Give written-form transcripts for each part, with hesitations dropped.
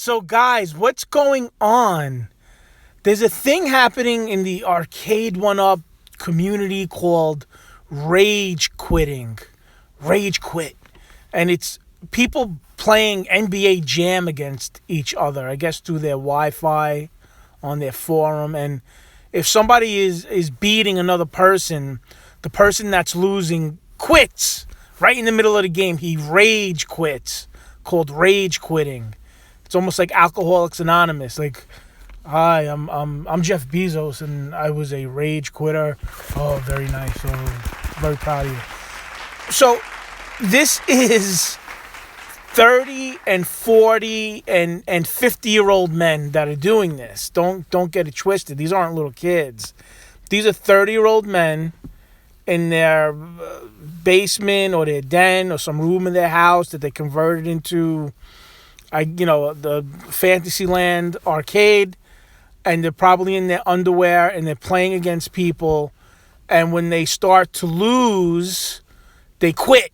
So, guys, what's going on? There's a thing happening in the Arcade1Up community called rage quitting. Rage quit. And it's people playing NBA Jam against each other, I guess through their Wi-Fi on their forum. And if somebody is beating another person, the person that's losing quits right in the middle of the game. He rage quits, called rage quitting. It's almost like Alcoholics Anonymous. Like, hi, I'm Jeff Bezos, and I was a rage quitter. Oh, very nice. Oh, very proud of you. So, this is 30 and 40 and 50-year-old men that are doing this. Don't get it twisted. These aren't little kids. These are 30-year-old men in their basement or their den or some room in their house that they converted into the Fantasyland arcade, and they're probably in their underwear and they're playing against people, and when they start to lose, they quit.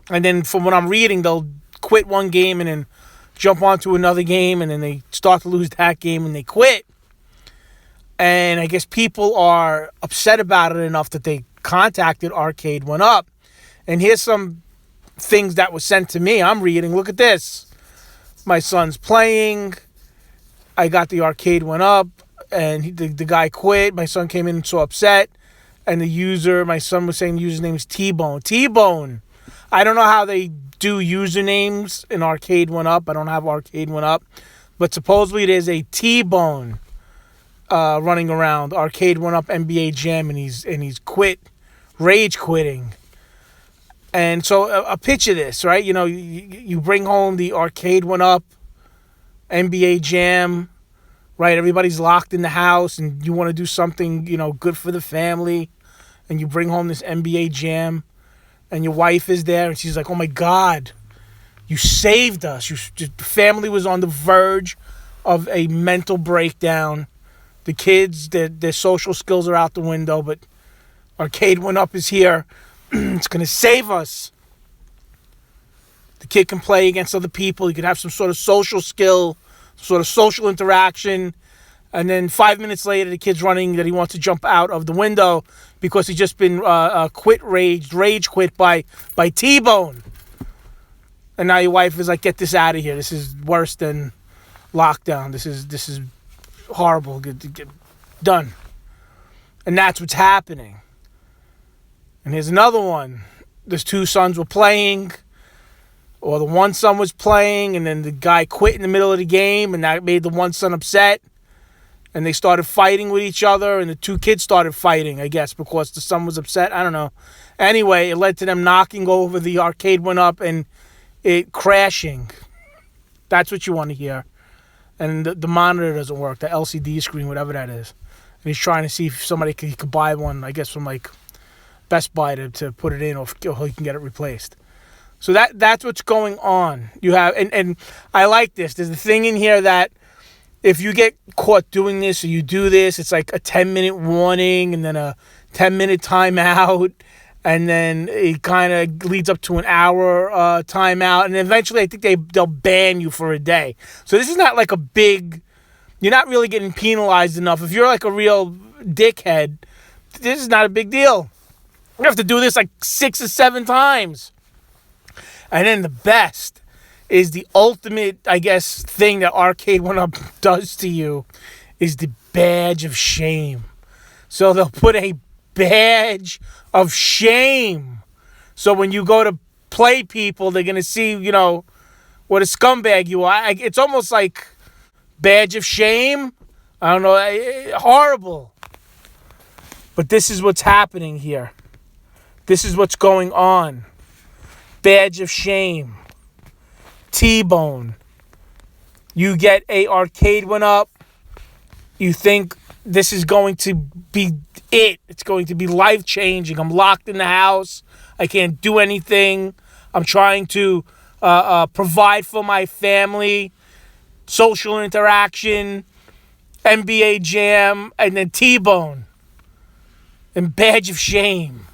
And then from what I'm reading, they'll quit one game and then jump onto another game, and then they start to lose that game and they quit. And I guess people are upset about it enough that they contacted Arcade1Up. And here's some things that was sent to me. I'm reading. Look at this. My son's playing. I got the Arcade1Up, and the guy quit. My son came in so upset. And my son was saying the username is T-Bone. T-Bone. I don't know how they do usernames in Arcade1Up. I don't have Arcade1Up. But supposedly there's a T-Bone running around Arcade1Up NBA Jam, and he's quit, rage quitting. And so picture this, right? You bring home the Arcade1Up NBA Jam, right? Everybody's locked in the house, and you want to do something, good for the family, and you bring home this NBA Jam, and your wife is there, and she's like, "Oh my God, you saved us!" The family was on the verge of a mental breakdown. The kids, their social skills are out the window, but Arcade1Up is here. It's going to save us. The kid can play against other people. He could have some sort of social skill, sort of social interaction. And then 5 minutes later, the kid's running that he wants to jump out of the window because he's just been rage quit by T-Bone. And now your wife is like, "Get this out of here. This is worse than lockdown. This is horrible. Get done." And that's what's happening. And here's another one. There's two sons were playing, or the one son was playing, and then the guy quit in the middle of the game, and that made the one son upset. And they started fighting with each other, and the two kids started fighting, I guess, because the son was upset. I don't know. Anyway, it led to them knocking over the Arcade1Up and it crashing. That's what you want to hear. And the monitor doesn't work, the LCD screen, whatever that is. And he's trying to see if somebody could buy one, I guess, from like Best Buy to put it in, or he can get it replaced. So that's what's going on. You have, and I like this. There's a thing in here that if you get caught doing this or you do this, it's like a 10-minute warning and then a 10-minute timeout. And then it kind of leads up to an hour timeout. And eventually I think they'll ban you for a day. So this is not like a big, you're not really getting penalized enough. If you're like a real dickhead, this is not a big deal. You have to do this like 6 or 7 times. And then the best is the ultimate, I guess, thing that Arcade1Up does to you is the badge of shame. So they'll put a badge of shame. So when you go to play people, they're going to see, what a scumbag you are. It's almost like badge of shame. I don't know. Horrible. But this is what's happening here. This is what's going on. Badge of shame. T-Bone. You get a Arcade1Up. You think this is going to be it. It's going to be life-changing. I'm locked in the house. I can't do anything. I'm trying to provide for my family. Social interaction. NBA Jam. And then T-Bone. And badge of shame.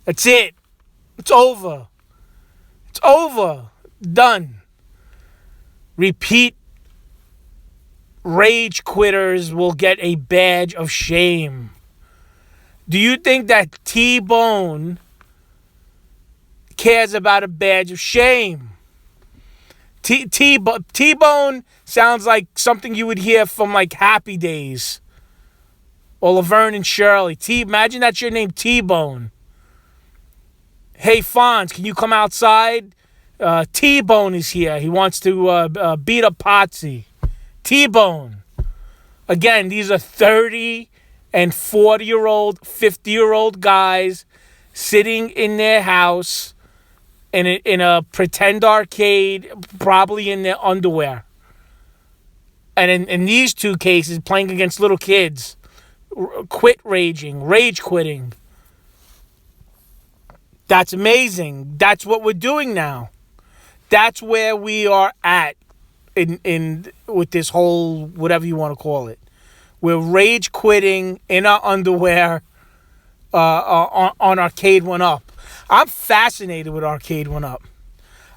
That's it. It's over. It's over. Done. Repeat rage quitters will get a badge of shame. Do you think that T-Bone cares about a badge of shame? T-Bone sounds like something you would hear from like Happy Days or Laverne and Shirley. Imagine that's your name, T-Bone. Hey, Fonz, can you come outside? T-Bone is here. He wants to beat up Potsy. T-Bone. Again, these are 30 and 40-year-old, 50-year-old guys sitting in their house in a pretend arcade, probably in their underwear. And in these two cases, playing against little kids. Rage quitting. That's amazing. That's what we're doing now. That's where we are at in with this whole, whatever you want to call it. We're rage quitting in our underwear on Arcade1Up. I'm fascinated with Arcade1Up.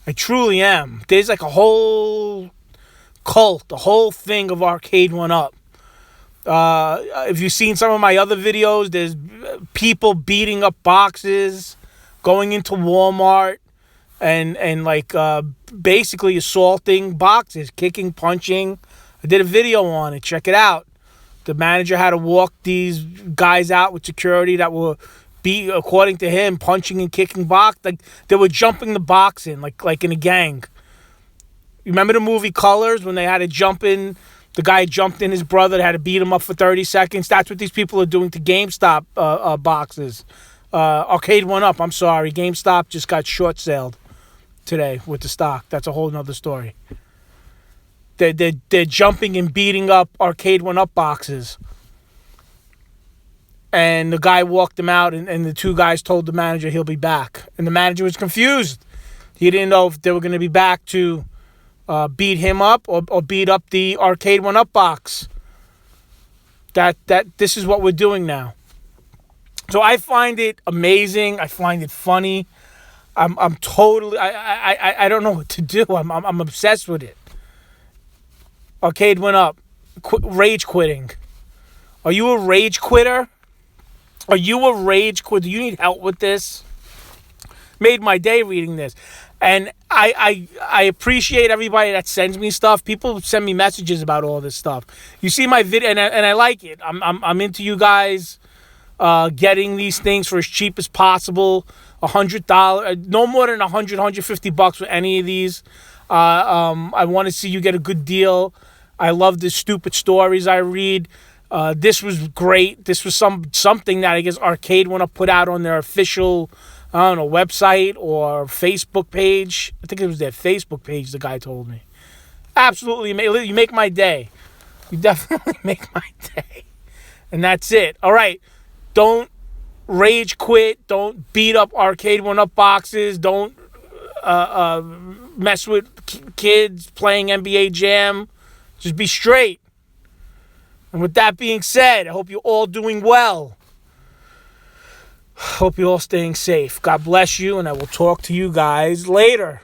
I truly am. There's like a whole cult, the whole thing of Arcade1Up. If you've seen some of my other videos, there's people beating up boxes, going into Walmart, and like basically assaulting boxes, kicking, punching. I did a video on it. Check it out. The manager had to walk these guys out with security that were, according to him, punching and kicking box. Like they were jumping the box in, like in a gang. You remember the movie Colors when they had to jump in? The guy jumped in his brother, had to beat him up for 30 seconds. That's what these people are doing to GameStop boxes. Arcade1Up, I'm sorry. GameStop just got short-sailed today with the stock. That's a whole nother story. They're jumping and beating up Arcade1Up boxes. And the guy walked them out, and the two guys told the manager he'll be back. And the manager was confused. He didn't know if they were going to be back to beat him up or beat up the Arcade1Up box. This is what we're doing now. So I find it amazing. I find it funny. I'm totally. I don't know what to do. I'm obsessed with it. Arcade1Up, rage quitting. Are you a rage quitter? Are you a rage quitter? Do you need help with this? Made my day reading this. And I appreciate everybody that sends me stuff. People send me messages about all this stuff. You see my video, and I like it. I'm into you guys getting these things for as cheap as possible. $100, no more than $150 for any of these. I want to see you get a good deal. I love the stupid stories I read. This was great. This was something that I guess Arcade1Up put out on their official, I don't know, website or Facebook page. I think it was their Facebook page, the guy told me. Absolutely. You make my day. You definitely make my day. And that's it. All right. Don't rage quit. Don't beat up Arcade1Up boxes. Don't mess with kids playing NBA Jam. Just be straight. And with that being said, I hope you're all doing well. Hope you're all staying safe. God bless you, and I will talk to you guys later.